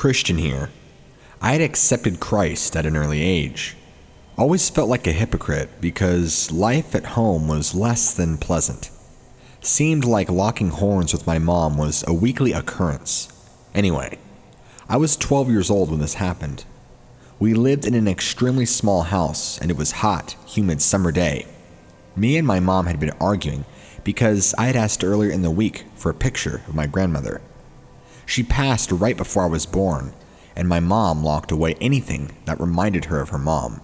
Christian here. I had accepted Christ at an early age. Always felt like a hypocrite because life at home was less than pleasant. Seemed like locking horns with my mom was a weekly occurrence. Anyway, I was 12 years old when this happened. We lived in an extremely small house and it was hot, humid summer day. Me and my mom had been arguing because I had asked earlier in the week for a picture of my grandmother. She passed right before I was born, and my mom locked away anything that reminded her of her mom.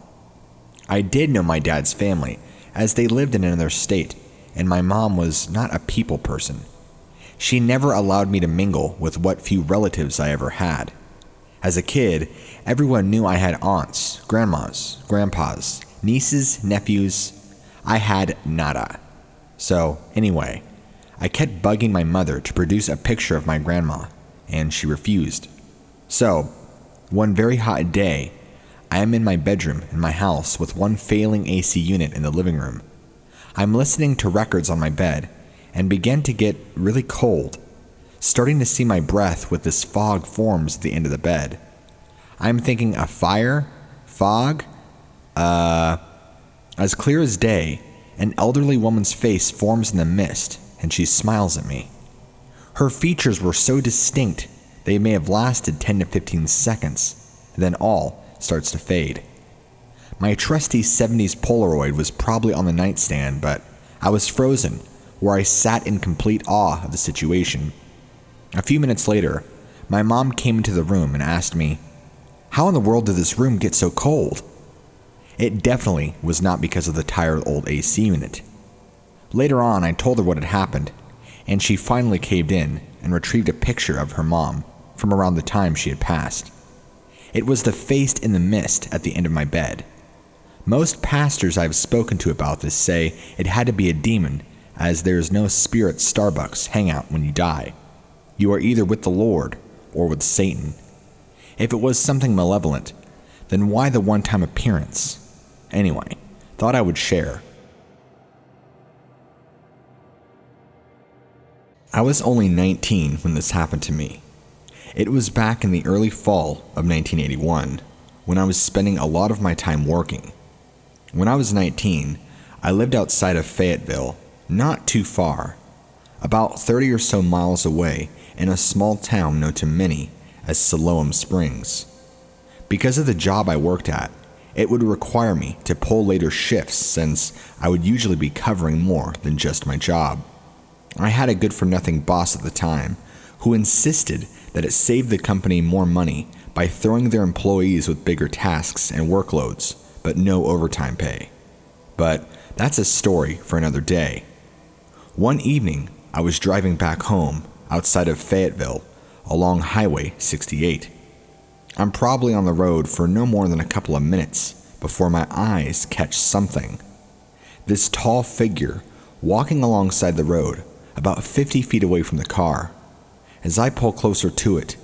I did know my dad's family, as they lived in another state, and my mom was not a people person. She never allowed me to mingle with what few relatives I ever had. As a kid, everyone knew I had aunts, grandmas, grandpas, nieces, nephews. I had nada. So, anyway, I kept bugging my mother to produce a picture of my grandma, and she refused. So, one very hot day, I am in my bedroom in my house with one failing AC unit in the living room. I'm listening to records on my bed and begin to get really cold, starting to see my breath with this fog forms at the end of the bed. I'm thinking a fire? Fog? As clear as day, an elderly woman's face forms in the mist and she smiles at me. Her features were so distinct they may have lasted 10 to 15 seconds, then all starts to fade. My trusty 70s Polaroid was probably on the nightstand, but I was frozen, where I sat in complete awe of the situation. A few minutes later, my mom came into the room and asked me, "How in the world did this room get so cold?" It definitely was not because of the tired old AC unit. Later on, I told her what had happened, and she finally caved in and retrieved a picture of her mom from around the time she had passed. It was the face in the mist at the end of my bed. Most pastors I've spoken to about this say it had to be a demon, as there is no spirit Starbucks hangout when you die. You are either with the Lord or with Satan. If it was something malevolent, then why the one-time appearance? Anyway, thought I would share. I was only 19 when this happened to me. It was back in the early fall of 1981, when I was spending a lot of my time working. When I was 19, I lived outside of Fayetteville, not too far, about 30 or so miles away in a small town known to many as Siloam Springs. Because of the job I worked at, it would require me to pull later shifts since I would usually be covering more than just my job. I had a good-for-nothing boss at the time who insisted that it saved the company more money by throwing their employees with bigger tasks and workloads, but no overtime pay. But that's a story for another day. One evening, I was driving back home outside of Fayetteville along Highway 68. I'm probably on the road for no more than a couple of minutes before my eyes catch something. This tall figure walking alongside the road, about 50 feet away from the car. As I pull closer to it,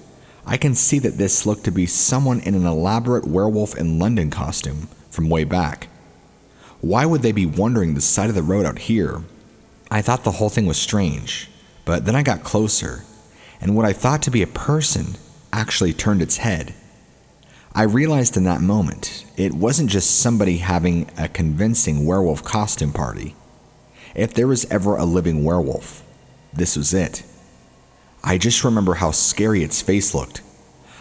I can see that this looked to be someone in an elaborate werewolf in London costume from way back. Why would they be wandering the side of the road out here? I thought the whole thing was strange, but then I got closer, and what I thought to be a person actually turned its head. I realized in that moment, it wasn't just somebody having a convincing werewolf costume party. If there was ever a living werewolf, this was it. I just remember how scary its face looked.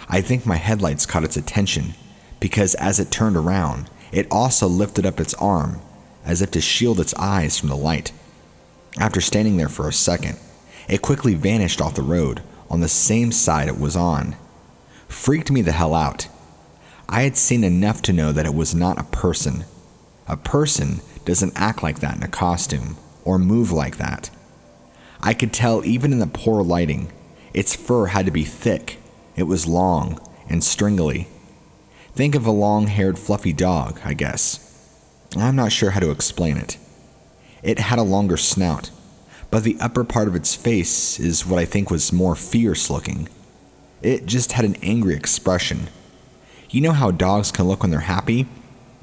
I think my headlights caught its attention, because as it turned around, it also lifted up its arm, as if to shield its eyes from the light. After standing there for a second, it quickly vanished off the road on the same side it was on. Freaked me the hell out. I had seen enough to know that it was not a person. A person doesn't act like that in a costume, or move like that. I could tell even in the poor lighting, its fur had to be thick. It was long and stringly. Think of a long-haired fluffy dog, I guess. I'm not sure how to explain it. It had a longer snout, but the upper part of its face is what I think was more fierce looking. It just had an angry expression. You know how dogs can look when they're happy,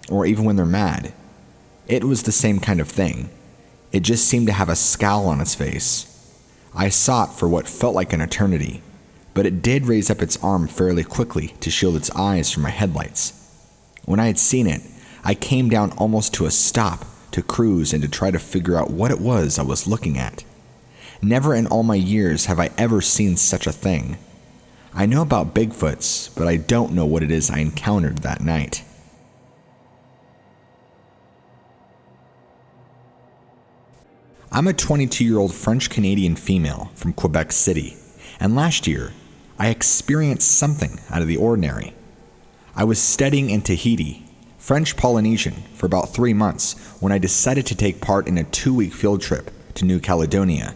or even when they're mad? It was the same kind of thing. It just seemed to have a scowl on its face. I saw it for what felt like an eternity, but it did raise up its arm fairly quickly to shield its eyes from my headlights. When I had seen it, I came down almost to a stop to cruise and to try to figure out what it was I was looking at. Never in all my years have I ever seen such a thing. I know about Bigfoots, but I don't know what it is I encountered that night. I'm a 22-year-old French-Canadian female from Quebec City, and last year, I experienced something out of the ordinary. I was studying in Tahiti, French Polynesian, for about 3 months when I decided to take part in a 2-week field trip to New Caledonia,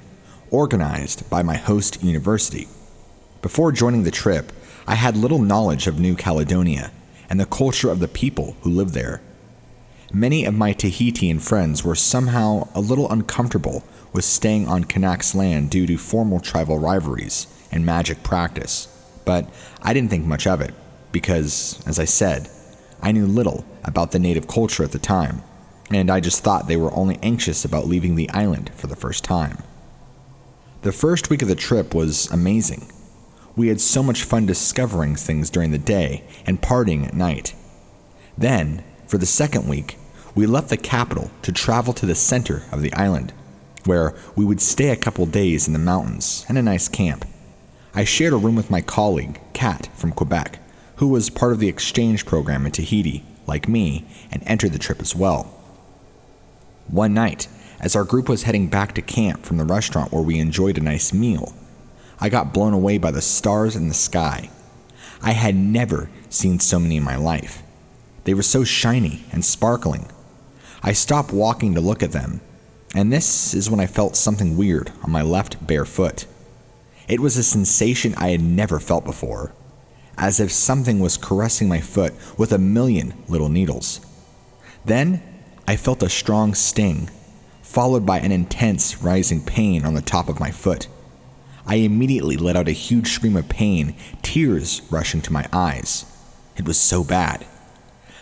organized by my host university. Before joining the trip, I had little knowledge of New Caledonia and the culture of the people who live there. Many of my Tahitian friends were somehow a little uncomfortable with staying on Kanaks land due to formal tribal rivalries and magic practice, but I didn't think much of it because, as I said, I knew little about the native culture at the time, and I just thought they were only anxious about leaving the island for the first time. The first week of the trip was amazing. We had so much fun discovering things during the day and partying at night. Then, for the second week, we left the capital to travel to the center of the island, where we would stay a couple days in the mountains and a nice camp. I shared a room with my colleague, Kat from Quebec, who was part of the exchange program in Tahiti, like me, and entered the trip as well. One night, as our group was heading back to camp from the restaurant where we enjoyed a nice meal, I got blown away by the stars in the sky. I had never seen so many in my life. They were so shiny and sparkling. I stopped walking to look at them, and this is when I felt something weird on my left bare foot. It was a sensation I had never felt before, as if something was caressing my foot with a million little needles. Then, I felt a strong sting, followed by an intense rising pain on the top of my foot. I immediately let out a huge scream of pain, tears rushing to my eyes. It was so bad.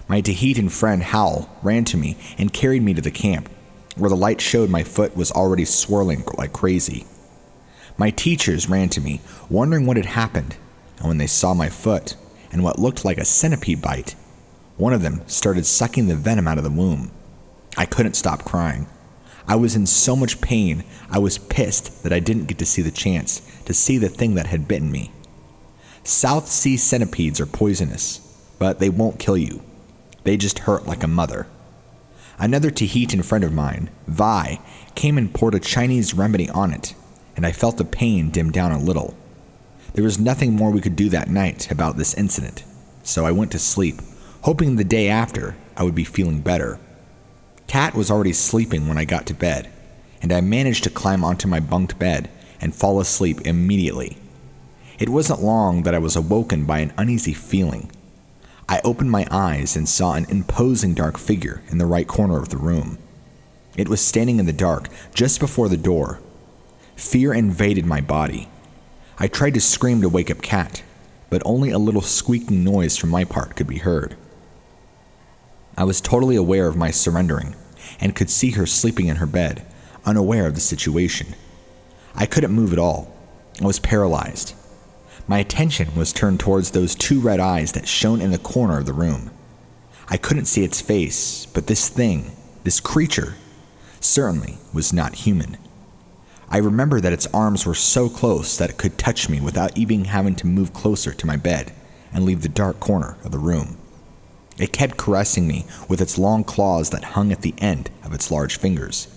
My Tahitian friend Hal ran to me and carried me to the camp, where the light showed my foot was already swirling like crazy. My teachers ran to me, wondering what had happened, and when they saw my foot and what looked like a centipede bite, one of them started sucking the venom out of the womb. I couldn't stop crying. I was in so much pain, I was pissed that I didn't get to see the chance to see the thing that had bitten me. South Sea centipedes are poisonous, but they won't kill you. They just hurt like a mother. Another Tahitian friend of mine, Vi, came and poured a Chinese remedy on it, and I felt the pain dim down a little. There was nothing more we could do that night about this incident, so I went to sleep, hoping the day after I would be feeling better. Kat was already sleeping when I got to bed, and I managed to climb onto my bunked bed and fall asleep immediately. It wasn't long that I was awoken by an uneasy feeling. I opened my eyes and saw an imposing dark figure in the right corner of the room. It was standing in the dark just before the door. Fear invaded my body. I tried to scream to wake up Kat, but only a little squeaking noise from my part could be heard. I was totally aware of my surrendering and could see her sleeping in her bed, unaware of the situation. I couldn't move at all. I was paralyzed. My attention was turned towards those 2 red eyes that shone in the corner of the room. I couldn't see its face, but this thing, this creature, certainly was not human. I remember that its arms were so close that it could touch me without even having to move closer to my bed and leave the dark corner of the room. It kept caressing me with its long claws that hung at the end of its large fingers.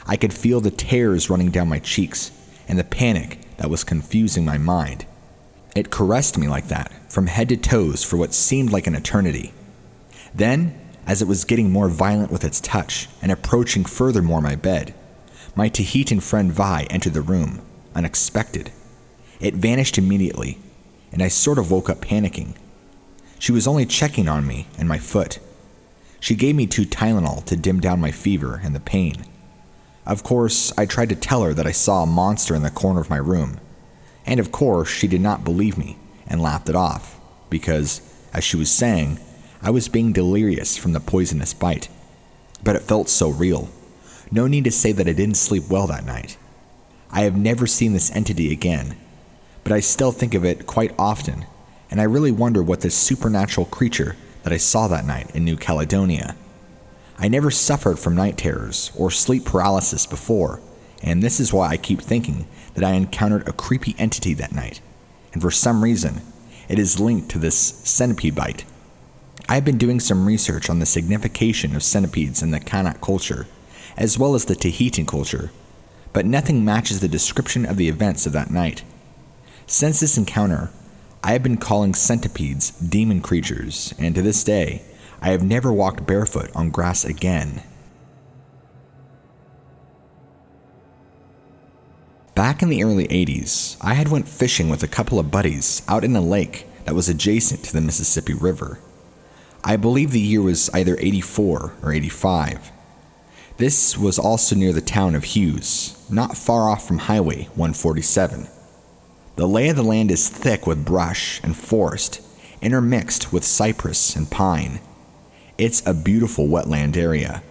I could feel the tears running down my cheeks and the panic that was confusing my mind. It caressed me like that, from head to toes for what seemed like an eternity. Then, as it was getting more violent with its touch and approaching furthermore my bed, my Tahitian friend Vi entered the room, unexpected. It vanished immediately, and I sort of woke up panicking. She was only checking on me and my foot. She gave me 2 Tylenol to dim down my fever and the pain. Of course, I tried to tell her that I saw a monster in the corner of my room, and of course she did not believe me and laughed it off, because, as she was saying, I was being delirious from the poisonous bite. But it felt so real. No need to say that I didn't sleep well that night. I have never seen this entity again, but I still think of it quite often, and I really wonder what this supernatural creature that I saw that night in New Caledonia. I never suffered from night terrors or sleep paralysis before, and this is why I keep thinking that I encountered a creepy entity that night, and for some reason, it is linked to this centipede bite. I have been doing some research on the signification of centipedes in the Kanak culture, as well as the Tahitian culture, but nothing matches the description of the events of that night. Since this encounter, I have been calling centipedes demon creatures, and to this day, I have never walked barefoot on grass again. Back in the early 80s, I had went fishing with a couple of buddies out in a lake that was adjacent to the Mississippi River. I believe the year was either 84 or 85. This was also near the town of Hughes, not far off from Highway 147. The lay of the land is thick with brush and forest, intermixed with cypress and pine. It's a beautiful wetland area.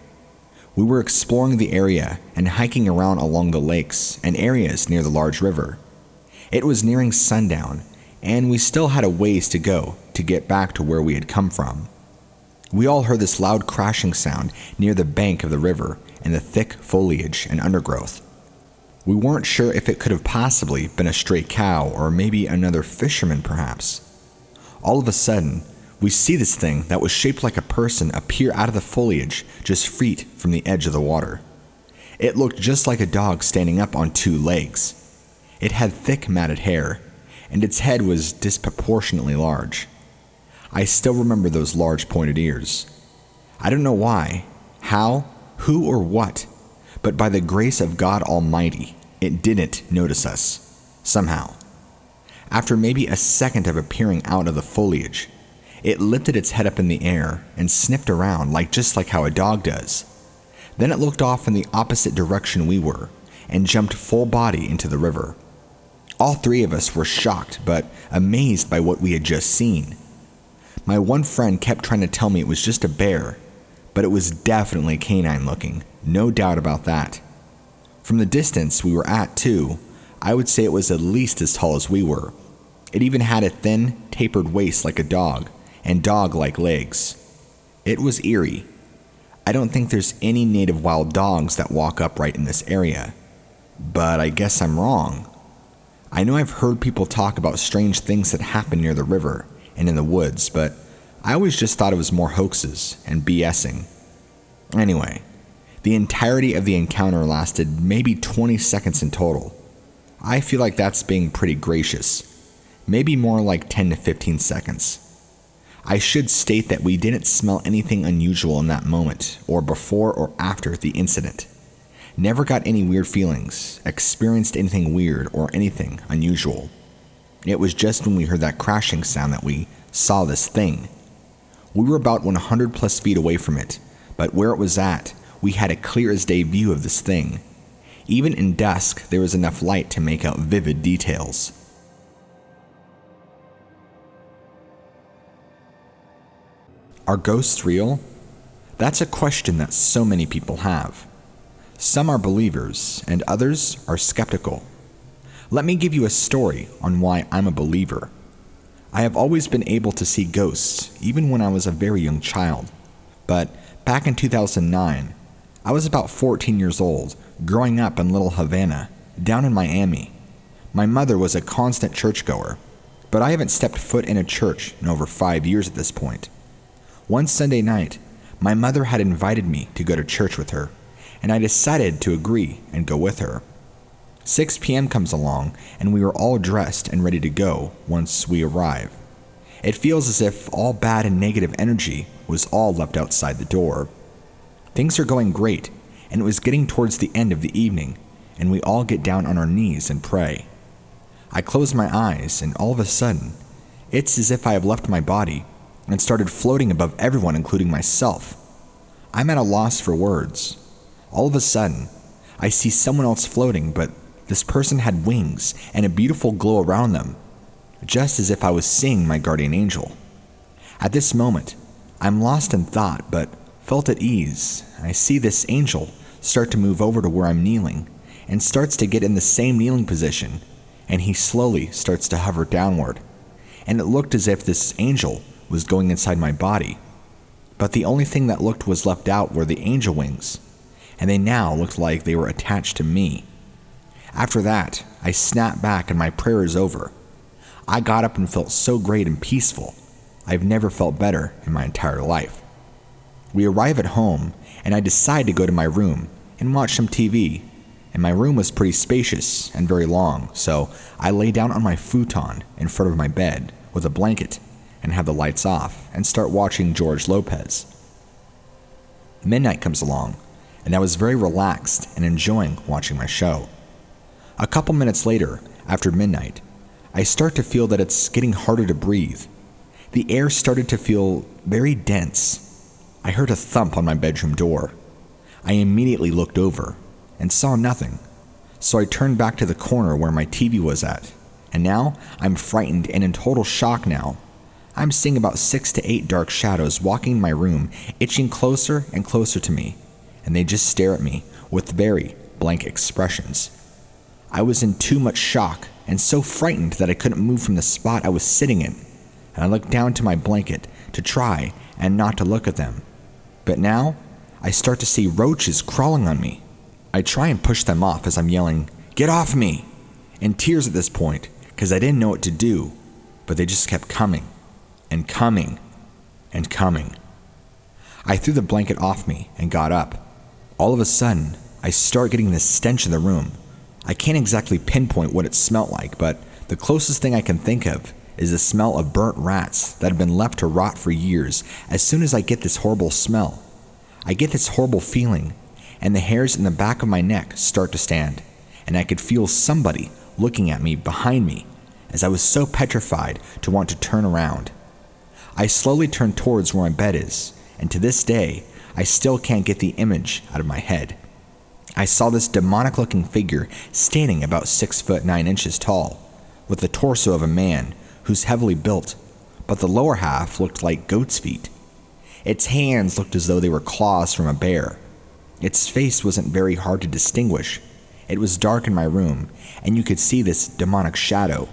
We were exploring the area and hiking around along the lakes and areas near the large river. It was nearing sundown, and we still had a ways to go to get back to where we had come from. We all heard this loud crashing sound near the bank of the river and the thick foliage and undergrowth. We weren't sure if it could have possibly been a stray cow or maybe another fisherman perhaps. All of a sudden, we see this thing that was shaped like a person appear out of the foliage just feet from the edge of the water. It looked just like a dog standing up on two legs. It had thick matted hair, and its head was disproportionately large. I still remember those large pointed ears. I don't know why, how, who, or what, but by the grace of God Almighty, it didn't notice us, somehow. After maybe a second of appearing out of the foliage, it lifted its head up in the air and sniffed around just like how a dog does. Then it looked off in the opposite direction we were and jumped full body into the river. All three of us were shocked but amazed by what we had just seen. My one friend kept trying to tell me it was just a bear, but it was definitely canine looking, no doubt about that. From the distance we were at too, I would say it was at least as tall as we were. It even had a thin, tapered waist like a dog, and dog-like legs. It was eerie. I don't think there's any native wild dogs that walk upright in this area, but I guess I'm wrong. I know I've heard people talk about strange things that happen near the river and in the woods, but I always just thought it was more hoaxes and BSing. Anyway, the entirety of the encounter lasted maybe 20 seconds in total. I feel like that's being pretty gracious. Maybe more like 10 to 15 seconds. I should state that we didn't smell anything unusual in that moment, or before or after the incident. Never got any weird feelings, experienced anything weird or anything unusual. It was just when we heard that crashing sound that we saw this thing. We were about 100 plus feet away from it, but where it was at, we had a clear as day view of this thing. Even in dusk, there was enough light to make out vivid details. Are ghosts real? That's a question that so many people have. Some are believers, and others are skeptical. Let me give you a story on why I'm a believer. I have always been able to see ghosts, even when I was a very young child. But back in 2009, I was about 14 years old, growing up in Little Havana, down in Miami. My mother was a constant churchgoer, but I haven't stepped foot in a church in over 5 years at this point. One Sunday night, my mother had invited me to go to church with her, and I decided to agree and go with her. 6 p.m. comes along, and we were all dressed and ready to go once we arrive. It feels as if all bad and negative energy was all left outside the door. Things are going great, and it was getting towards the end of the evening, and we all get down on our knees and pray. I close my eyes, and all of a sudden, it's as if I have left my body and started floating above everyone, including myself. I'm at a loss for words. All of a sudden, I see someone else floating, but this person had wings and a beautiful glow around them, just as if I was seeing my guardian angel. At this moment, I'm lost in thought, but felt at ease. I see this angel start to move over to where I'm kneeling, and starts to get in the same kneeling position, and he slowly starts to hover downward, and it looked as if this angel was going inside my body. But the only thing that looked was left out were the angel wings, and they now looked like they were attached to me. After that, I snapped back and my prayer is over. I got up and felt so great and peaceful. I've never felt better in my entire life. We arrive at home, and I decide to go to my room and watch some TV, and my room was pretty spacious and very long, so I lay down on my futon in front of my bed with a blanket and have the lights off and start watching George Lopez. Midnight comes along, and I was very relaxed and enjoying watching my show. A couple minutes later, after midnight, I start to feel that it's getting harder to breathe. The air started to feel very dense. I heard a thump on my bedroom door. I immediately looked over and saw nothing, so I turned back to the corner where my TV was at, and now I'm frightened and in total shock now. I'm seeing about 6 to 8 dark shadows walking in my room, itching closer and closer to me, and they just stare at me with very blank expressions. I was in too much shock and so frightened that I couldn't move from the spot I was sitting in, and I looked down to my blanket to try and not to look at them. But now, I start to see roaches crawling on me. I try and push them off as I'm yelling, "Get off me!" in tears at this point, because I didn't know what to do, but they just kept coming, and coming, and coming. I threw the blanket off me and got up. All of a sudden, I start getting this stench in the room. I can't exactly pinpoint what it smelled like, but the closest thing I can think of is the smell of burnt rats that have been left to rot for years. As soon as I get this horrible smell, I get this horrible feeling, and the hairs in the back of my neck start to stand, and I could feel somebody looking at me behind me as I was so petrified to want to turn around. I slowly turn towards where my bed is, and to this day, I still can't get the image out of my head. I saw this demonic-looking figure standing about 6 foot 9 inches tall, with the torso of a man who's heavily built, but the lower half looked like goat's feet. Its hands looked as though they were claws from a bear. Its face wasn't very hard to distinguish. It was dark in my room, and you could see this demonic shadow.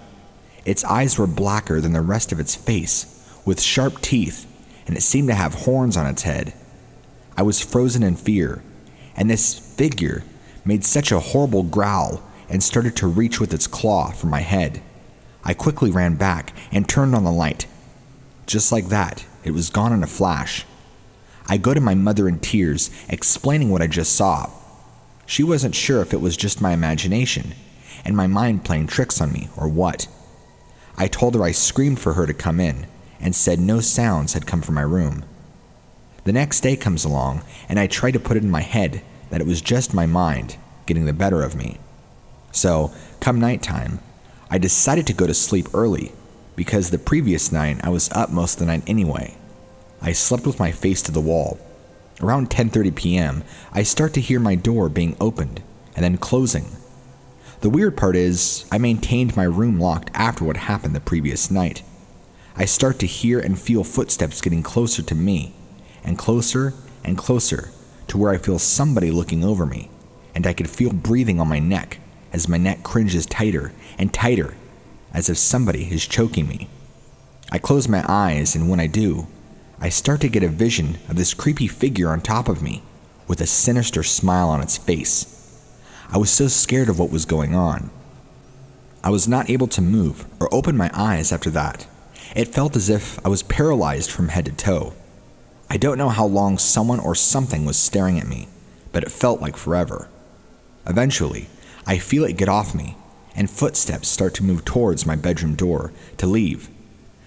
Its eyes were blacker than the rest of its face, with sharp teeth, and it seemed to have horns on its head. I was frozen in fear, and this figure made such a horrible growl and started to reach with its claw for my head. I quickly ran back and turned on the light. Just like that, it was gone in a flash. I go to my mother in tears, explaining what I just saw. She wasn't sure if it was just my imagination and my mind playing tricks on me or what. I told her I screamed for her to come in and said no sounds had come from my room. The next day comes along, and I try to put it in my head that it was just my mind getting the better of me. So, come nighttime, I decided to go to sleep early because the previous night I was up most of the night anyway. I slept with my face to the wall. Around 10:30 p.m., I start to hear my door being opened and then closing. The weird part is, I maintained my room locked after what happened the previous night. I start to hear and feel footsteps getting closer to me, and closer to where I feel somebody looking over me, and I could feel breathing on my neck as my neck cringes tighter and tighter, as if somebody is choking me. I close my eyes, and when I do, I start to get a vision of this creepy figure on top of me, with a sinister smile on its face. I was so scared of what was going on. I was not able to move or open my eyes after that. It felt as if I was paralyzed from head to toe. I don't know how long someone or something was staring at me, but it felt like forever. Eventually, I feel it get off me, and footsteps start to move towards my bedroom door to leave.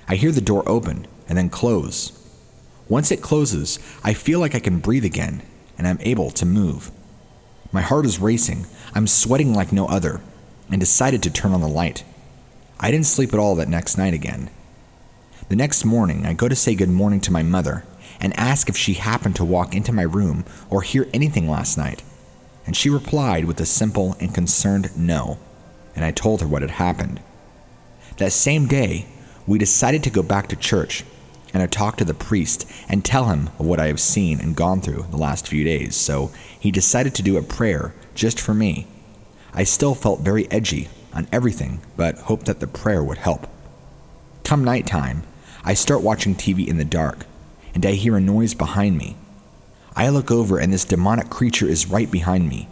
I hear the door open and then close. Once it closes, I feel like I can breathe again, and I'm able to move. My heart is racing, I'm sweating like no other, and decided to turn on the light. I didn't sleep at all that next night again. The next morning, I go to say good morning to my mother and ask if she happened to walk into my room or hear anything last night, and she replied with a simple and concerned no, and I told her what had happened. That same day, we decided to go back to church, and I talked to the priest and tell him of what I have seen and gone through the last few days, so he decided to do a prayer just for me. I still felt very edgy on everything but hoped that the prayer would help. Come nighttime, I start watching TV in the dark, and I hear a noise behind me. I look over and this demonic creature is right behind me,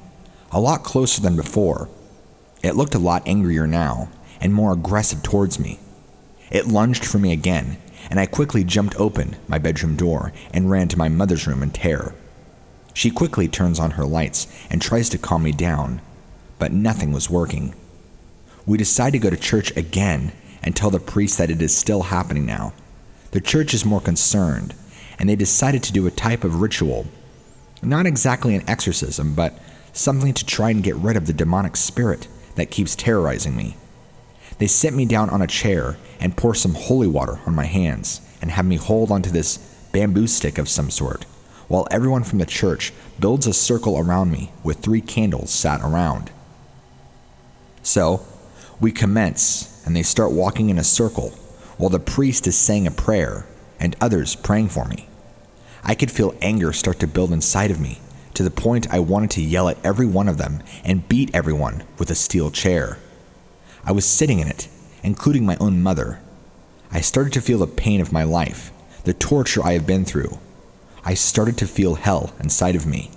a lot closer than before. It looked a lot angrier now, and more aggressive towards me. It lunged for me again, and I quickly jumped open my bedroom door and ran to my mother's room in terror. She quickly turns on her lights and tries to calm me down, but nothing was working. We decide to go to church again and tell the priest that it is still happening now. The church is more concerned, and they decided to do a type of ritual. Not exactly an exorcism, but something to try and get rid of the demonic spirit that keeps terrorizing me. They sit me down on a chair and pour some holy water on my hands and have me hold onto this bamboo stick of some sort, while everyone from the church builds a circle around me with 3 candles sat around. So, we commence, and they start walking in a circle, while the priest is saying a prayer, and others praying for me. I could feel anger start to build inside of me, to the point I wanted to yell at every one of them and beat everyone with a steel chair. I was sitting in it, including my own mother. I started to feel the pain of my life, the torture I have been through. I started to feel hell inside of me.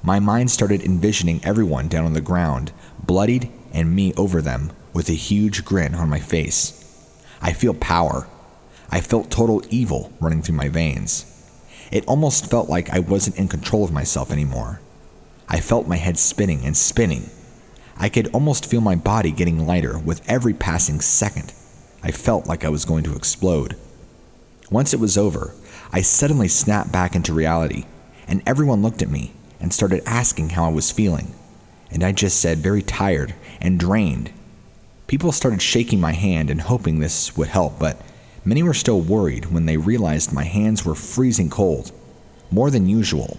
My mind started envisioning everyone down on the ground, bloodied, and me over them with a huge grin on my face. I feel power. I felt total evil running through my veins. It almost felt like I wasn't in control of myself anymore. I felt my head spinning and spinning. I could almost feel my body getting lighter with every passing second. I felt like I was going to explode. Once it was over, I suddenly snapped back into reality, and everyone looked at me and started asking how I was feeling, and I just said very tired and drained. People started shaking my hand and hoping this would help, but many were still worried when they realized my hands were freezing cold, more than usual.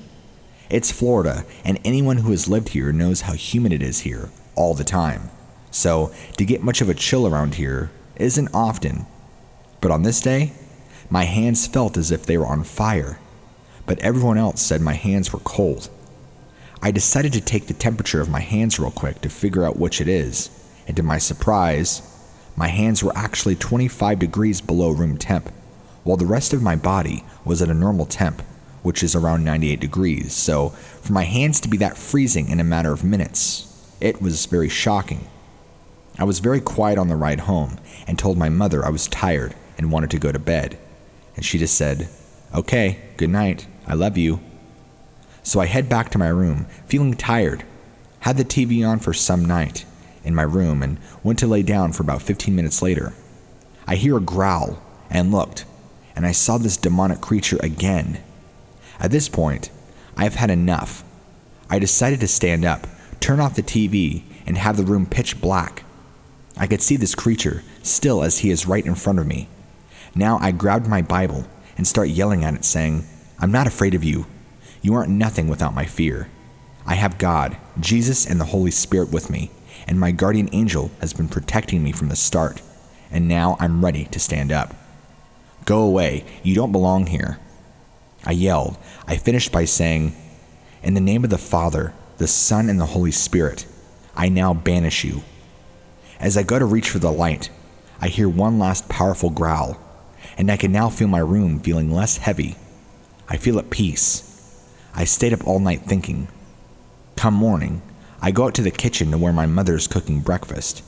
It's Florida, and anyone who has lived here knows how humid it is here all the time, so to get much of a chill around here isn't often. But on this day, my hands felt as if they were on fire, but everyone else said my hands were cold. I decided to take the temperature of my hands real quick to figure out which it is, and to my surprise, my hands were actually 25 degrees below room temp, while the rest of my body was at a normal temp, which is around 98 degrees, so for my hands to be that freezing in a matter of minutes, it was very shocking. I was very quiet on the ride home and told my mother I was tired and wanted to go to bed, and she just said, "Okay, good night, I love you." So I head back to my room, feeling tired, had the TV on for some night in my room, and went to lay down for about 15 minutes later. I hear a growl and looked, and I saw this demonic creature again. At this point, I have had enough. I decided to stand up, turn off the TV, and have the room pitch black. I could see this creature still as he is right in front of me. Now I grabbed my Bible and start yelling at it, saying, "I'm not afraid of you. You aren't nothing without my fear. I have God, Jesus, and the Holy Spirit with me, and my guardian angel has been protecting me from the start, and now I'm ready to stand up. Go away, you don't belong here." I yelled. I finished by saying, "In the name of the Father, the Son, and the Holy Spirit, I now banish you." As I go to reach for the light, I hear one last powerful growl, and I can now feel my room feeling less heavy. I feel at peace. I stayed up all night thinking. Come morning, I go out to the kitchen to where my mother is cooking breakfast.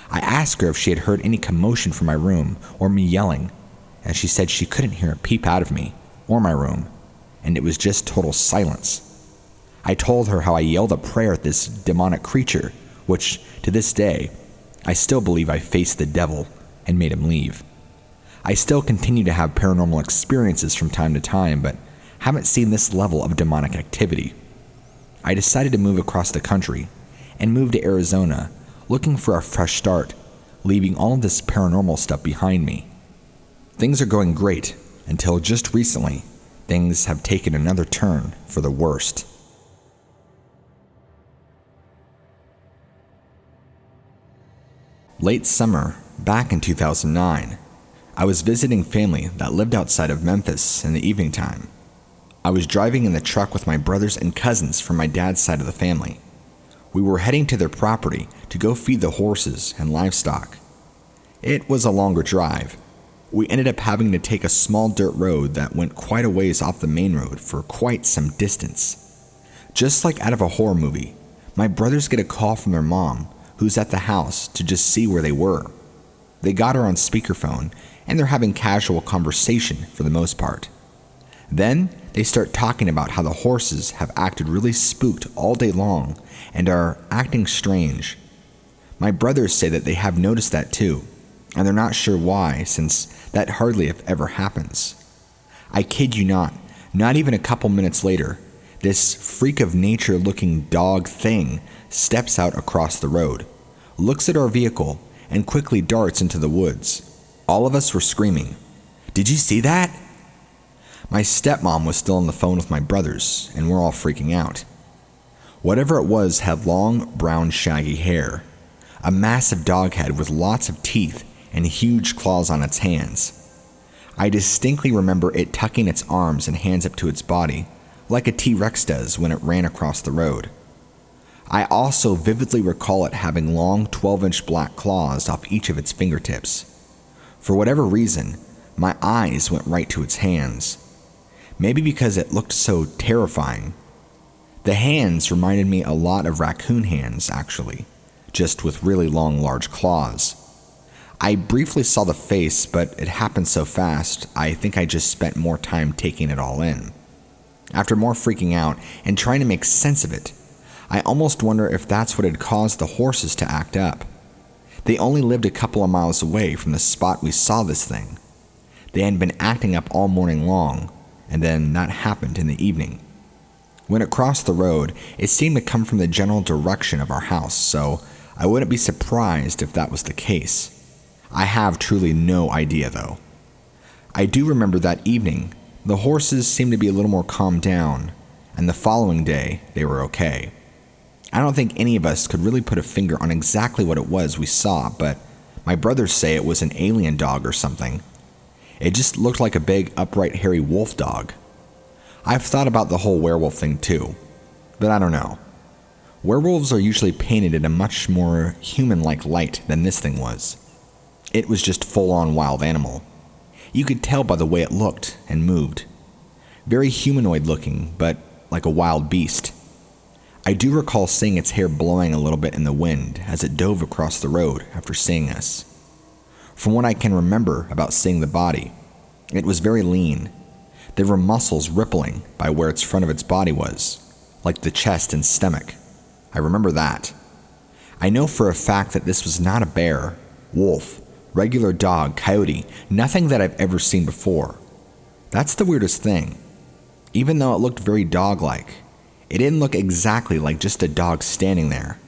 I ask her if she had heard any commotion from my room or me yelling, and she said she couldn't hear a peep out of me or my room, and it was just total silence. I told her how I yelled a prayer at this demonic creature, which, to this day, I still believe I faced the devil and made him leave. I still continue to have paranormal experiences from time to time, but haven't seen this level of demonic activity. I decided to move across the country and move to Arizona, looking for a fresh start, leaving all of this paranormal stuff behind me. Things are going great until just recently, things have taken another turn for the worst. Late summer, back in 2009, I was visiting family that lived outside of Memphis in the evening time. I was driving in the truck with my brothers and cousins from my dad's side of the family. We were heading to their property to go feed the horses and livestock. It was a longer drive. We ended up having to take a small dirt road that went quite a ways off the main road for quite some distance. Just like out of a horror movie, my brothers get a call from their mom, who's at the house, to just see where they were. They got her on speakerphone, and they're having casual conversation for the most part. Then they start talking about how the horses have acted really spooked all day long and are acting strange. My brothers say that they have noticed that too, and they're not sure why, since that hardly if ever happens. I kid you not even a couple minutes later, this freak of nature looking dog thing steps out across the road, looks at our vehicle, and quickly darts into the woods. All of us were screaming, "Did you see that?" My stepmom was still on the phone with my brothers, and we're all freaking out. Whatever it was had long, brown, shaggy hair, a massive dog head with lots of teeth and huge claws on its hands. I distinctly remember it tucking its arms and hands up to its body, like a T-Rex does when it ran across the road. I also vividly recall it having long 12-inch black claws off each of its fingertips. For whatever reason, my eyes went right to its hands. Maybe because it looked so terrifying. The hands reminded me a lot of raccoon hands, actually, just with really long, large claws. I briefly saw the face, but it happened so fast, I think I just spent more time taking it all in. After more freaking out and trying to make sense of it, I almost wonder if that's what had caused the horses to act up. They only lived a couple of miles away from the spot we saw this thing. They had been acting up all morning long, and then that happened in the evening. When it crossed the road, it seemed to come from the general direction of our house, so I wouldn't be surprised if that was the case. I have truly no idea though. I do remember that evening, the horses seemed to be a little more calmed down, and the following day, they were okay. I don't think any of us could really put a finger on exactly what it was we saw, but my brothers say it was an alien dog or something. It just looked like a big, upright, hairy wolf dog. I've thought about the whole werewolf thing too, but I don't know. Werewolves are usually painted in a much more human-like light than this thing was. It was just full-on wild animal. You could tell by the way it looked and moved. Very humanoid looking, but like a wild beast. I do recall seeing its hair blowing a little bit in the wind as it dove across the road after seeing us. From what I can remember about seeing the body, it was very lean. There were muscles rippling by where its front of its body was, like the chest and stomach. I remember that. I know for a fact that this was not a bear, wolf, regular dog, coyote, nothing that I've ever seen before. That's the weirdest thing. Even though it looked very dog-like, it didn't look exactly like just a dog standing there.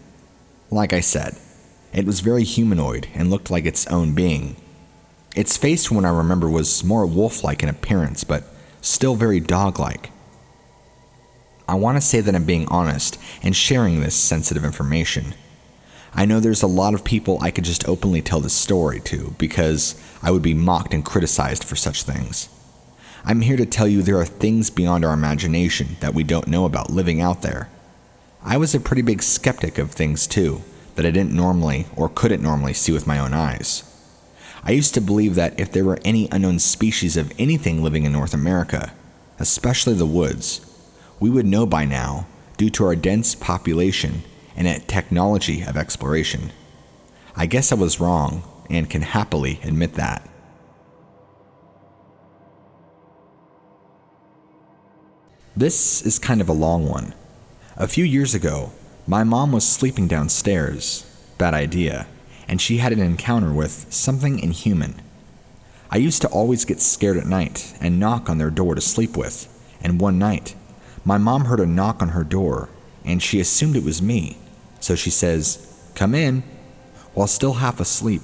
Like I said, it was very humanoid and looked like its own being. Its face, from what I remember, was more wolf-like in appearance, but still very dog-like. I want to say that I'm being honest and sharing this sensitive information. I know there's a lot of people I could just openly tell this story to because I would be mocked and criticized for such things. I'm here to tell you there are things beyond our imagination that we don't know about living out there. I was a pretty big skeptic of things too, that I didn't normally or couldn't normally see with my own eyes. I used to believe that if there were any unknown species of anything living in North America, especially the woods, we would know by now due to our dense population and a technology of exploration. I guess I was wrong and can happily admit that. This is kind of a long one. A few years ago, my mom was sleeping downstairs, bad idea, and she had an encounter with something inhuman. I used to always get scared at night and knock on their door to sleep with, and one night, my mom heard a knock on her door, and she assumed it was me, so she says, "Come in." While still half asleep,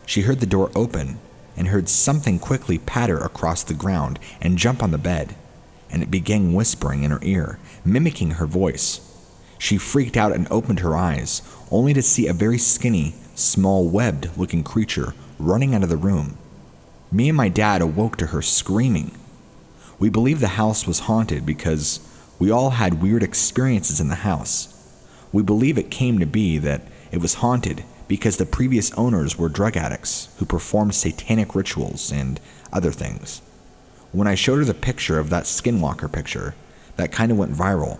she heard the door open and heard something quickly patter across the ground and jump on the bed, and it began whispering in her ear, mimicking her voice. She freaked out and opened her eyes, only to see a very skinny, small, webbed-looking creature running out of the room. Me and my dad awoke to her screaming. We believed the house was haunted because we all had weird experiences in the house. We believe it came to be that it was haunted because the previous owners were drug addicts who performed satanic rituals and other things. When I showed her the picture of that Skinwalker picture, that kind of went viral.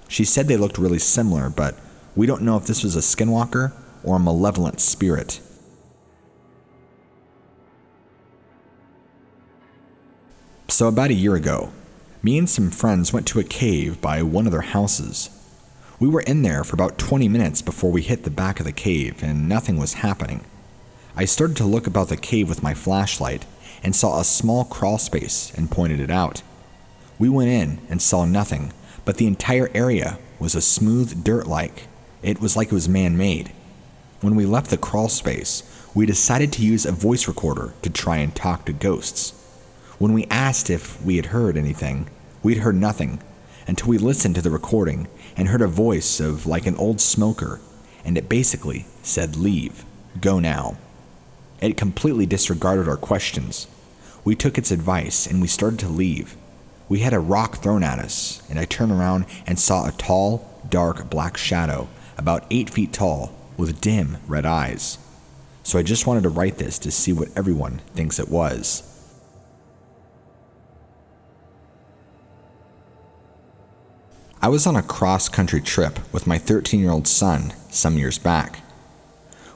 She said they looked really similar, but we don't know if this was a Skinwalker or a malevolent spirit. So about a year ago, me and some friends went to a cave by one of their houses. We were in there for about 20 minutes before we hit the back of the cave and nothing was happening. I started to look about the cave with my flashlight and saw a small crawl space and pointed it out. We went in and saw nothing, but the entire area was a smooth dirt-like. It was like it was man-made. When we left the crawl space, we decided to use a voice recorder to try and talk to ghosts. When we asked if we had heard anything, we'd heard nothing until we listened to the recording and heard a voice of like an old smoker, and it basically said, "Leave, go now." It completely disregarded our questions. We took its advice and we started to leave. We had a rock thrown at us, and I turned around and saw a tall, dark black shadow, about 8 feet tall, with dim red eyes. So I just wanted to write this to see what everyone thinks it was. I was on a cross-country trip with my 13-year-old son some years back.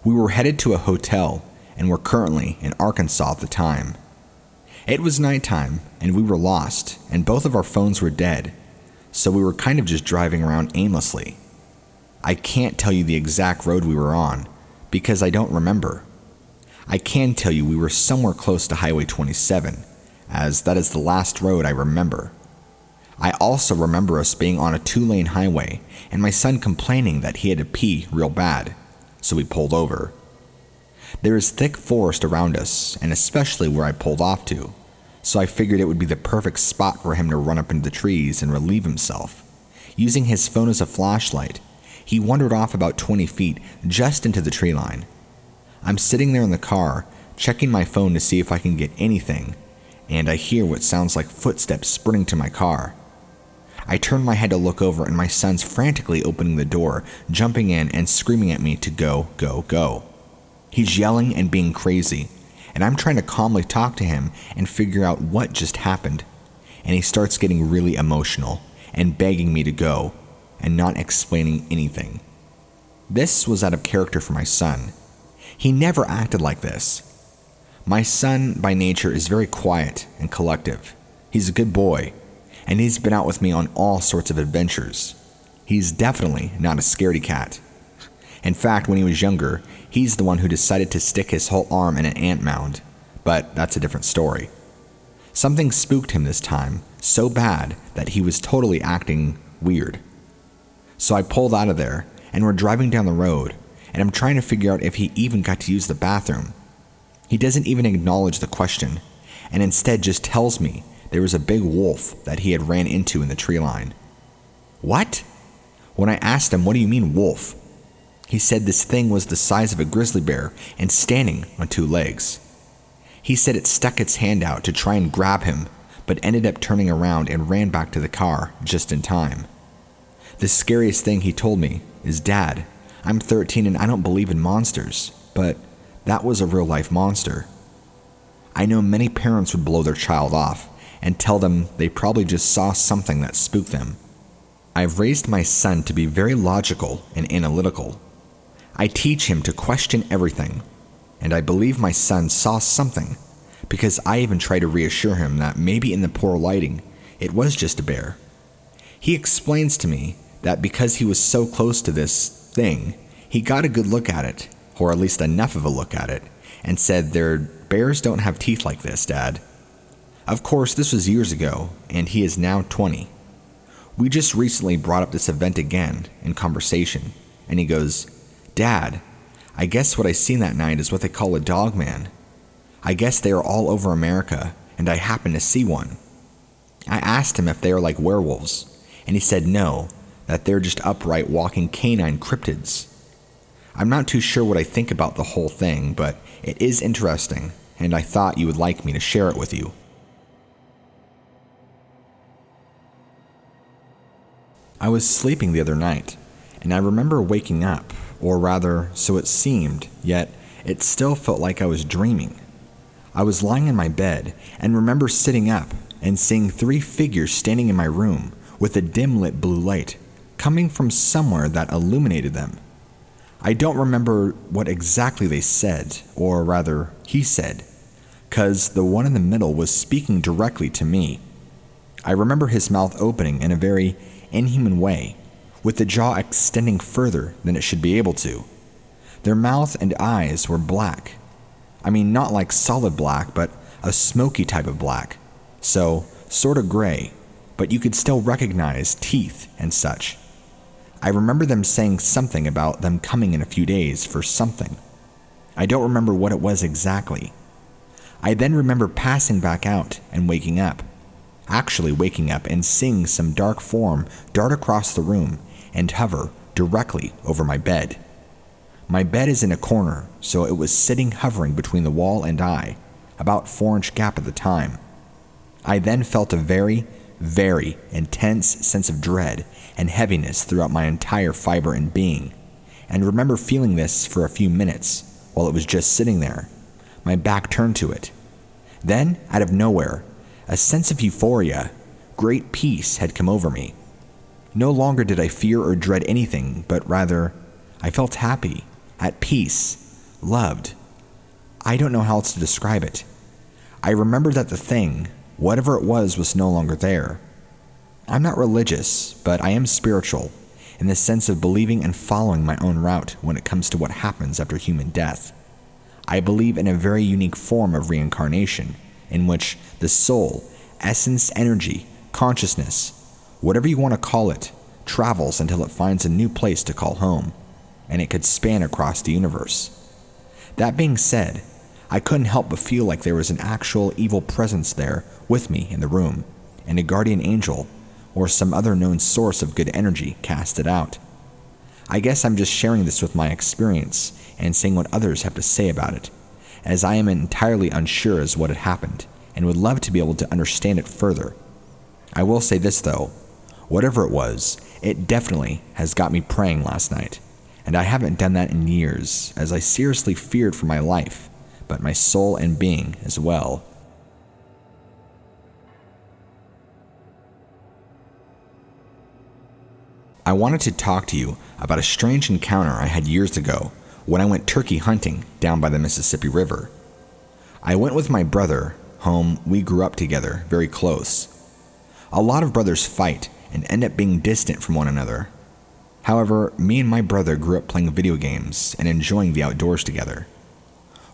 We were headed to a hotel and were currently in Arkansas at the time. It was nighttime and we were lost and both of our phones were dead, so we were kind of just driving around aimlessly. I can't tell you the exact road we were on because I don't remember. I can tell you we were somewhere close to Highway 27, as that is the last road I remember. I also remember us being on a 2-lane highway and my son complaining that he had to pee real bad, so we pulled over. There is thick forest around us, and especially where I pulled off to, so I figured it would be the perfect spot for him to run up into the trees and relieve himself. Using his phone as a flashlight, he wandered off about 20 feet just into the tree line. I'm sitting there in the car, checking my phone to see if I can get anything, and I hear what sounds like footsteps sprinting to my car. I turn my head to look over and my son's frantically opening the door, jumping in and screaming at me to go, go, go. He's yelling and being crazy, and I'm trying to calmly talk to him and figure out what just happened. And he starts getting really emotional and begging me to go and not explaining anything. This was out of character for my son. He never acted like this. My son, by nature, is very quiet and collective. He's a good boy, and he's been out with me on all sorts of adventures. He's definitely not a scaredy cat. In fact, when he was younger, he's the one who decided to stick his whole arm in an ant mound, but that's a different story. Something spooked him this time, so bad that he was totally acting weird. So I pulled out of there, and we're driving down the road, and I'm trying to figure out if he even got to use the bathroom. He doesn't even acknowledge the question, and instead just tells me there was a big wolf that he had ran into in the tree line. What? When I asked him, "What do you mean wolf?" he said this thing was the size of a grizzly bear and standing on 2 legs. He said it stuck its hand out to try and grab him, but ended up turning around and ran back to the car just in time. The scariest thing he told me is, "Dad, I'm 13 and I don't believe in monsters, but that was a real-life monster." I know many parents would blow their child off and tell them they probably just saw something that spooked them. I've raised my son to be very logical and analytical. I teach him to question everything, and I believe my son saw something because I even try to reassure him that maybe in the poor lighting, it was just a bear. He explains to me that because he was so close to this thing, he got a good look at it, or at least enough of a look at it, and said, "Their bears don't have teeth like this, Dad." Of course, this was years ago, and he is now 20. We just recently brought up this event again in conversation, and he goes, "Dad, I guess what I seen that night is what they call a dogman. I guess they are all over America, and I happened to see one." I asked him if they are like werewolves, and he said no, that they're just upright walking canine cryptids. I'm not too sure what I think about the whole thing, but it is interesting, and I thought you would like me to share it with you. I was sleeping the other night, and I remember waking up, or rather, so it seemed, yet it still felt like I was dreaming. I was lying in my bed and remember sitting up and seeing 3 figures standing in my room with a dim-lit blue light coming from somewhere that illuminated them. I don't remember what exactly they said, or rather, he said, 'cause the one in the middle was speaking directly to me. I remember his mouth opening in a very inhuman way, with the jaw extending further than it should be able to. Their mouth and eyes were black. I mean, not like solid black, but a smoky type of black. So, sort of gray, but you could still recognize teeth and such. I remember them saying something about them coming in a few days for something. I don't remember what it was exactly. I then remember passing back out and waking up. Actually waking up and seeing some dark form dart across the room and hover directly over my bed. My bed is in a corner, so it was sitting hovering between the wall and I, about 4-inch gap at the time. I then felt a very, very intense sense of dread and heaviness throughout my entire fiber and being, and remember feeling this for a few minutes while it was just sitting there, my back turned to it. Then, out of nowhere, a sense of euphoria, great peace had come over me. No longer did I fear or dread anything, but rather, I felt happy, at peace, loved. I don't know how else to describe it. I remember that the thing, whatever it was no longer there. I'm not religious, but I am spiritual, in the sense of believing and following my own route when it comes to what happens after human death. I believe in a very unique form of reincarnation, in which the soul, essence, energy, consciousness, whatever you want to call it, travels until it finds a new place to call home, and it could span across the universe. That being said, I couldn't help but feel like there was an actual evil presence there with me in the room, and a guardian angel, or some other known source of good energy cast it out. I guess I'm just sharing this with my experience and seeing what others have to say about it, as I am entirely unsure as what had happened, and would love to be able to understand it further. I will say this though, whatever it was, it definitely has got me praying last night, and I haven't done that in years, as I seriously feared for my life, but my soul and being as well. I wanted to talk to you about a strange encounter I had years ago when I went turkey hunting down by the Mississippi River. I went with my brother, whom we grew up together, very close. A lot of brothers fight and end up being distant from one another. However, me and my brother grew up playing video games and enjoying the outdoors together.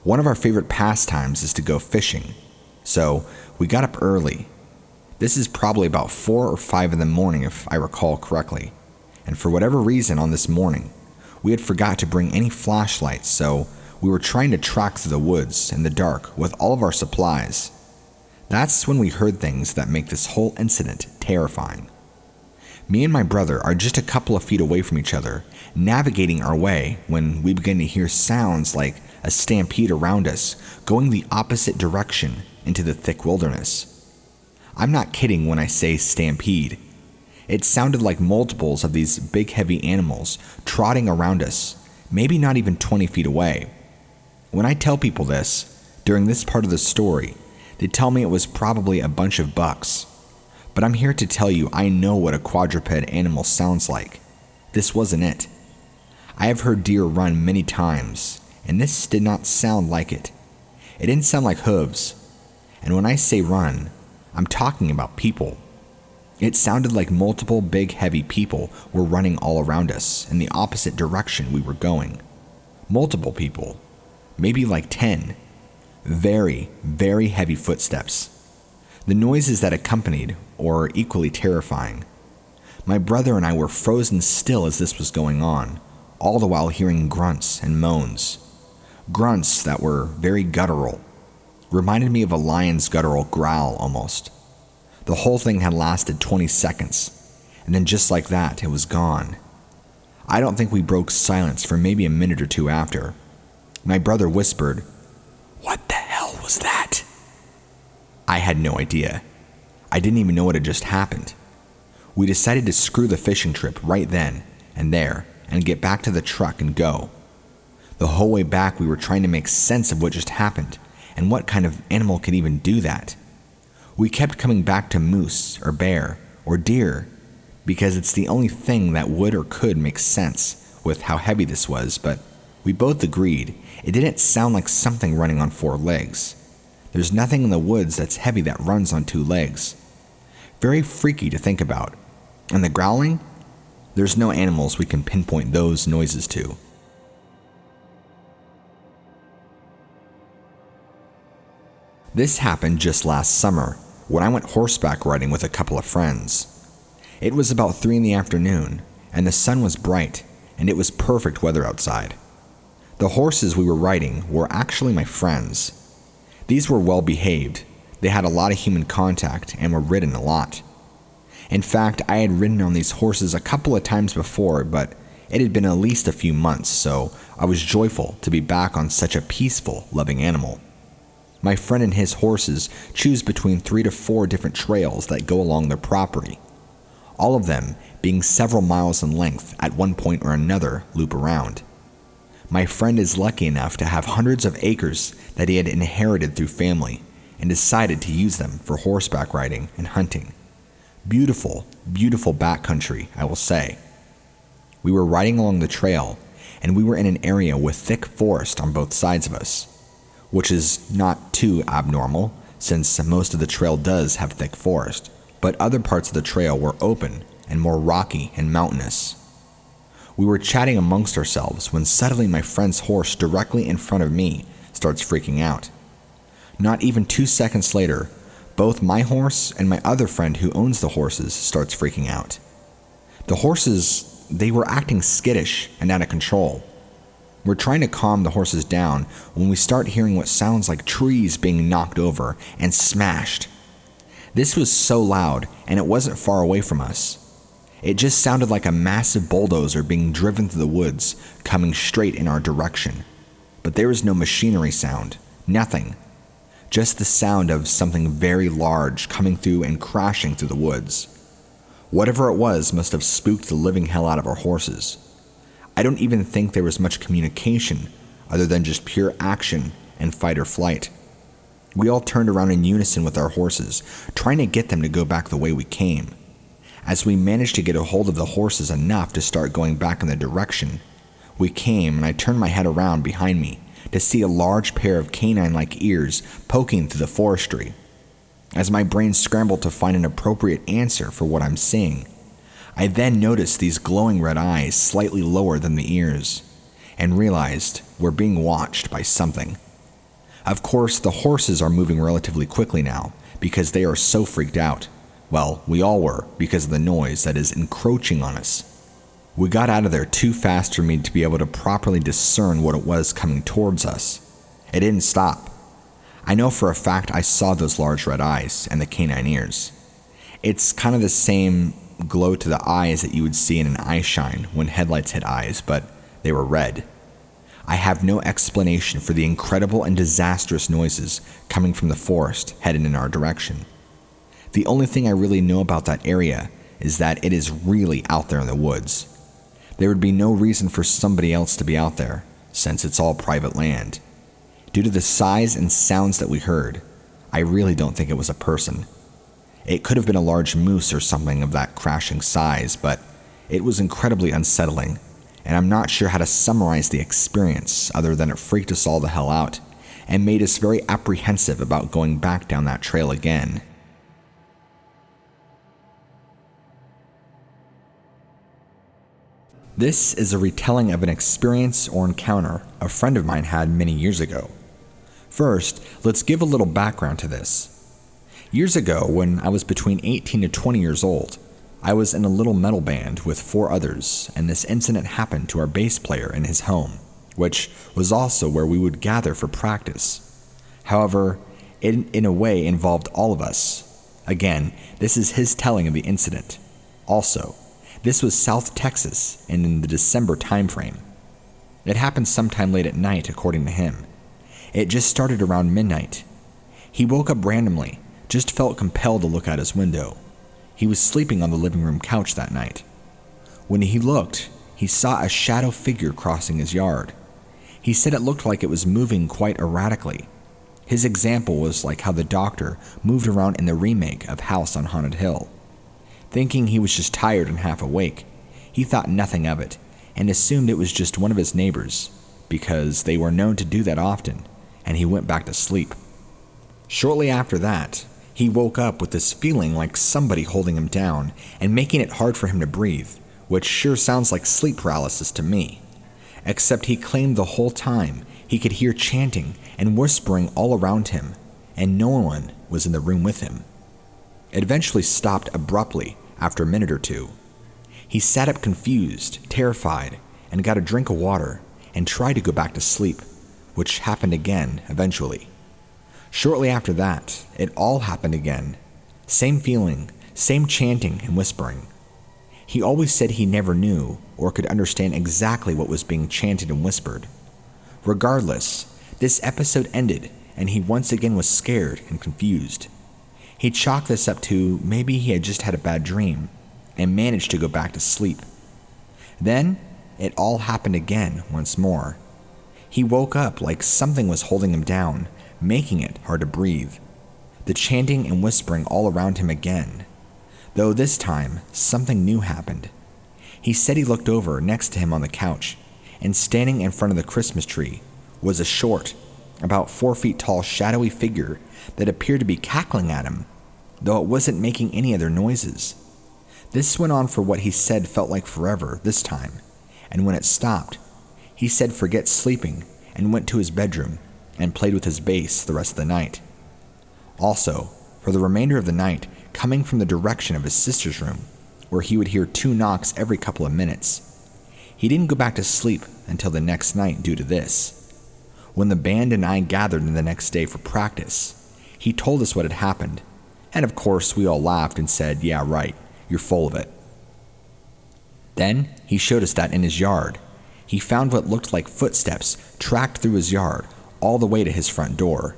One of our favorite pastimes is to go fishing, so we got up early. This is probably about 4 or 5 in the morning if I recall correctly, and for whatever reason on this morning, we had forgot to bring any flashlights, so we were trying to track through the woods in the dark with all of our supplies. That's when we heard things that make this whole incident terrifying. Me and my brother are just a couple of feet away from each other, navigating our way, when we begin to hear sounds like a stampede around us, going the opposite direction into the thick wilderness. I'm not kidding when I say stampede. It sounded like multiples of these big heavy animals trotting around us, maybe not even 20 feet away. When I tell people this, during this part of the story, they tell me it was probably a bunch of bucks. But I'm here to tell you I know what a quadruped animal sounds like. This wasn't it. I have heard deer run many times, and this did not sound like it. It didn't sound like hooves. And when I say run, I'm talking about people. It sounded like multiple big heavy people were running all around us in the opposite direction we were going. Multiple people, maybe like 10. Very, very heavy footsteps. The noises that accompanied were equally terrifying. My brother and I were frozen still as this was going on, all the while hearing grunts and moans. Grunts that were very guttural. Reminded me of a lion's guttural growl almost. The whole thing had lasted 20 seconds, and then just like that, it was gone. I don't think we broke silence for maybe a minute or two after. My brother whispered, "What the hell was that?" I had no idea. I didn't even know what had just happened. We decided to screw the fishing trip right then and there and get back to the truck and go. The whole way back we were trying to make sense of what just happened and what kind of animal could even do that. We kept coming back to moose or bear or deer because it's the only thing that would or could make sense with how heavy this was, but we both agreed it didn't sound like something running on 4 legs. There's nothing in the woods that's heavy that runs on 2 legs. Very freaky to think about. And the growling? There's no animals we can pinpoint those noises to. This happened just last summer when I went horseback riding with a couple of friends. It was about 3 in the afternoon and the sun was bright and it was perfect weather outside. The horses we were riding were actually my friends. These were well behaved. They had a lot of human contact and were ridden a lot. In fact, I had ridden on these horses a couple of times before, but it had been at least a few months, so I was joyful to be back on such a peaceful, loving animal. My friend and his horses choose between 3 to 4 different trails that go along their property, all of them being several miles in length at one point or another loop around. My friend is lucky enough to have hundreds of acres that he had inherited through family and decided to use them for horseback riding and hunting. Beautiful, beautiful backcountry, I will say. We were riding along the trail, and we were in an area with thick forest on both sides of us, which is not too abnormal since most of the trail does have thick forest, but other parts of the trail were open and more rocky and mountainous. We were chatting amongst ourselves when suddenly my friend's horse directly in front of me starts freaking out. Not even 2 seconds later, both my horse and my other friend who owns the horses starts freaking out. The horses, they were acting skittish and out of control. We're trying to calm the horses down when we start hearing what sounds like trees being knocked over and smashed. This was so loud and it wasn't far away from us. It just sounded like a massive bulldozer being driven through the woods, coming straight in our direction. But there was no machinery sound, nothing. Just the sound of something very large coming through and crashing through the woods. Whatever it was must have spooked the living hell out of our horses. I don't even think there was much communication other than just pure action and fight or flight. We all turned around in unison with our horses, trying to get them to go back the way we came. As we managed to get a hold of the horses enough to start going back in the direction we came, and I turned my head around behind me to see a large pair of canine-like ears poking through the forestry. As my brain scrambled to find an appropriate answer for what I'm seeing, I then noticed these glowing red eyes slightly lower than the ears, and realized we're being watched by something. Of course, the horses are moving relatively quickly now because they are so freaked out. Well, we all were because of the noise that is encroaching on us. We got out of there too fast for me to be able to properly discern what it was coming towards us. It didn't stop. I know for a fact I saw those large red eyes and the canine ears. It's kind of the same glow to the eyes that you would see in an eye shine when headlights hit eyes, but they were red. I have no explanation for the incredible and disastrous noises coming from the forest headed in our direction. The only thing I really know about that area is that it is really out there in the woods. There would be no reason for somebody else to be out there, since it's all private land. Due to the size and sounds that we heard, I really don't think it was a person. It could have been a large moose or something of that crashing size, but it was incredibly unsettling, and I'm not sure how to summarize the experience other than it freaked us all the hell out and made us very apprehensive about going back down that trail again. This is a retelling of an experience or encounter a friend of mine had many years ago. First, let's give a little background to this. Years ago, when I was between 18 to 20 years old, I was in a little metal band with 4 others, and this incident happened to our bass player in his home, which was also where we would gather for practice. However, it in a way involved all of us. Again, this is his telling of the incident. Also, this was South Texas and in the December timeframe. It happened sometime late at night, according to him. It just started around midnight. He woke up randomly, just felt compelled to look out his window. He was sleeping on the living room couch that night. When he looked, he saw a shadow figure crossing his yard. He said it looked like it was moving quite erratically. His example was like how the doctor moved around in the remake of House on Haunted Hill. Thinking he was just tired and half awake, he thought nothing of it and assumed it was just one of his neighbors, because they were known to do that often, and he went back to sleep. Shortly after that, he woke up with this feeling like somebody holding him down and making it hard for him to breathe, which sure sounds like sleep paralysis to me. Except he claimed the whole time he could hear chanting and whispering all around him, and no one was in the room with him. It eventually stopped abruptly after a minute or two. He sat up confused, terrified, and got a drink of water and tried to go back to sleep, which happened again eventually. Shortly after that, it all happened again. Same feeling, same chanting and whispering. He always said he never knew or could understand exactly what was being chanted and whispered. Regardless, this episode ended and he once again was scared and confused. He chalked this up to maybe he had just had a bad dream and managed to go back to sleep. Then, it all happened again once more. He woke up like something was holding him down, making it hard to breathe. The chanting and whispering all around him again. Though this time, something new happened. He said he looked over next to him on the couch, and standing in front of the Christmas tree was a short, about 4 feet tall shadowy figure that appeared to be cackling at him, though it wasn't making any other noises. This went on for what he said felt like forever this time, and when it stopped, he said forget sleeping and went to his bedroom and played with his bass the rest of the night. Also, for the remainder of the night, coming from the direction of his sister's room, where he would hear 2 knocks every couple of minutes. He didn't go back to sleep until the next night due to this. When the band and I gathered the next day for practice, he told us what had happened, and of course we all laughed and said, "Yeah, right, you're full of it." Then he showed us that in his yard, he found what looked like footsteps tracked through his yard all the way to his front door.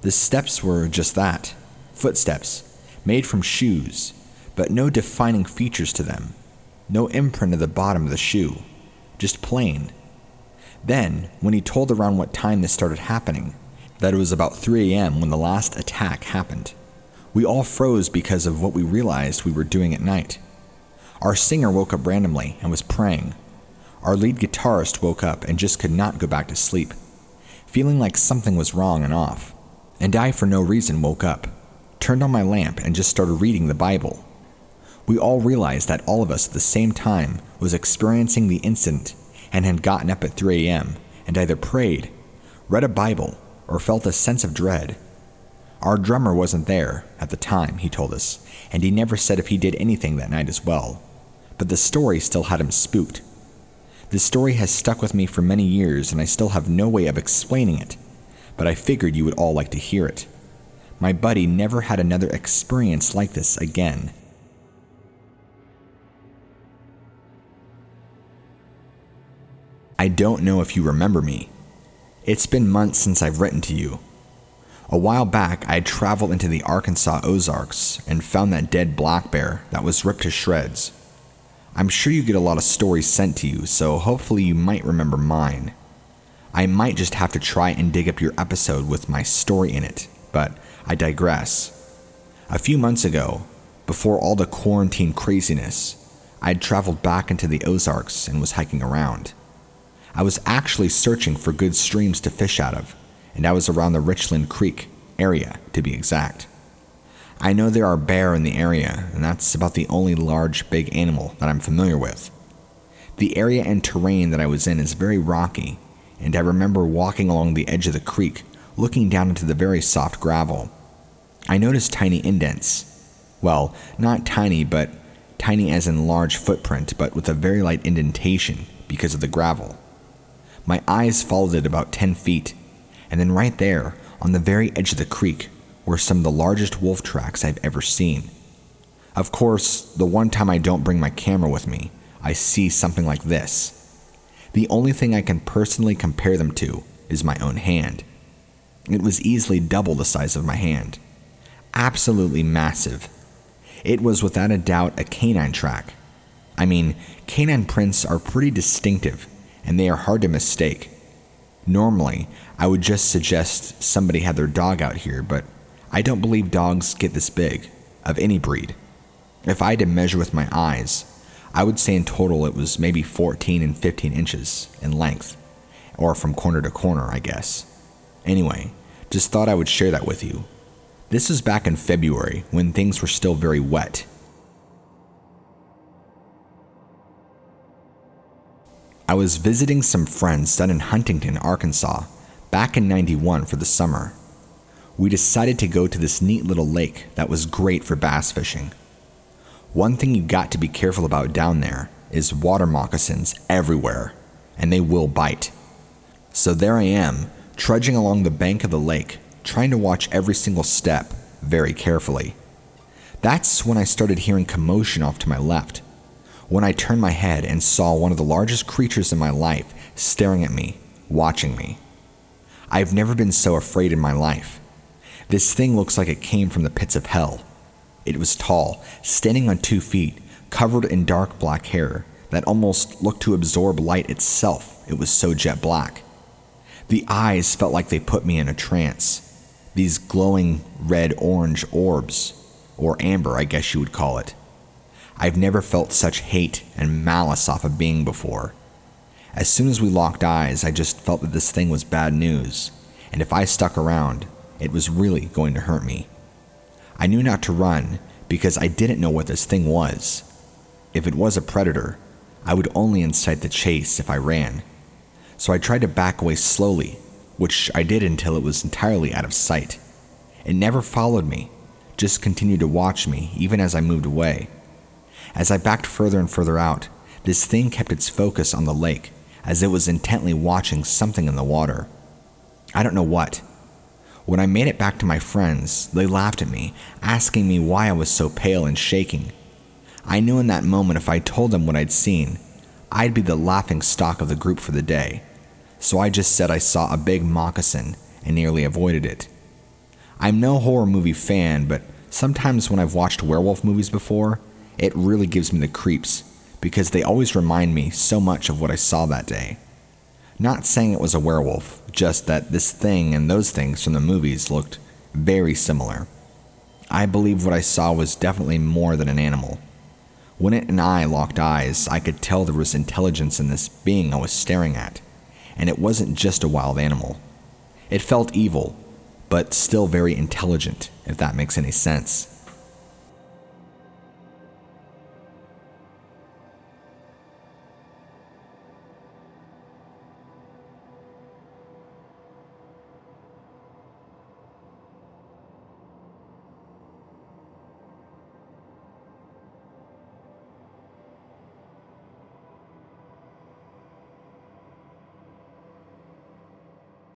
The steps were just that, footsteps, made from shoes, but no defining features to them. No imprint of the bottom of the shoe, just plain. Then, when he told around what time this started happening, that it was about 3 a.m. when the last attack happened, we all froze because of what we realized we were doing at night. Our singer woke up randomly and was praying. Our lead guitarist woke up and just could not go back to sleep, feeling like something was wrong and off. And I, for no reason, woke up, turned on my lamp, and just started reading the Bible. We all realized that all of us at the same time was experiencing the incident and had gotten up at 3 a.m. and either prayed, read a Bible, or felt a sense of dread. Our drummer wasn't there at the time, he told us, and he never said if he did anything that night as well. But the story still had him spooked. The story has stuck with me for many years and I still have no way of explaining it, but I figured you would all like to hear it. My buddy never had another experience like this again. I don't know if you remember me. It's been months since I've written to you. A while back, I had traveled into the Arkansas Ozarks and found that dead black bear that was ripped to shreds. I'm sure you get a lot of stories sent to you, so hopefully you might remember mine. I might just have to try and dig up your episode with my story in it, but I digress. A few months ago, before all the quarantine craziness, I had traveled back into the Ozarks and was hiking around. I was actually searching for good streams to fish out of, and I was around the Richland Creek area, to be exact. I know there are bear in the area, and that's about the only large big animal that I'm familiar with. The area and terrain that I was in is very rocky, and I remember walking along the edge of the creek, looking down into the very soft gravel. I noticed tiny indents. Well, not tiny, but tiny as in large footprint, but with a very light indentation because of the gravel. My eyes followed it about 10 feet, and then right there, on the very edge of the creek, were some of the largest wolf tracks I've ever seen. Of course, the one time I don't bring my camera with me, I see something like this. The only thing I can personally compare them to is my own hand. It was easily double the size of my hand. Absolutely massive. It was without a doubt a canine track. I mean, canine prints are pretty distinctive, and they are hard to mistake. Normally, I would just suggest somebody had their dog out here, but I don't believe dogs get this big, of any breed. If I had to measure with my eyes, I would say in total it was maybe 14 and 15 inches in length, or from corner to corner, I guess. Anyway, just thought I would share that with you. This was back in February, when things were still very wet. I was visiting some friends down in Huntington, Arkansas, back in '91 for the summer. We decided to go to this neat little lake that was great for bass fishing. One thing you got to be careful about down there is water moccasins everywhere, and they will bite. So there I am, trudging along the bank of the lake, trying to watch every single step very carefully. That's when I started hearing commotion off to my left. When I turned my head and saw one of the largest creatures in my life staring at me, watching me. I've never been so afraid in my life. This thing looks like it came from the pits of hell. It was tall, standing on 2 feet, covered in dark black hair that almost looked to absorb light itself. It was so jet black. The eyes felt like they put me in a trance. These glowing red-orange orbs, or amber I guess you would call it. I've never felt such hate and malice off a being before. As soon as we locked eyes, I just felt that this thing was bad news, and if I stuck around, it was really going to hurt me. I knew not to run because I didn't know what this thing was. If it was a predator, I would only incite the chase if I ran. So I tried to back away slowly, which I did until it was entirely out of sight. It never followed me, just continued to watch me even as I moved away. As I backed further and further out, this thing kept its focus on the lake, as it was intently watching something in the water. I don't know what. When I made it back to my friends, they laughed at me, asking me why I was so pale and shaking. I knew in that moment if I told them what I'd seen, I'd be the laughing stock of the group for the day. So I just said I saw a big moccasin and nearly avoided it. I'm no horror movie fan, but sometimes when I've watched werewolf movies before, it really gives me the creeps, because they always remind me so much of what I saw that day. Not saying it was a werewolf, just that this thing and those things from the movies looked very similar. I believe what I saw was definitely more than an animal. When it and I locked eyes, I could tell there was intelligence in this being I was staring at, and it wasn't just a wild animal. It felt evil, but still very intelligent, if that makes any sense.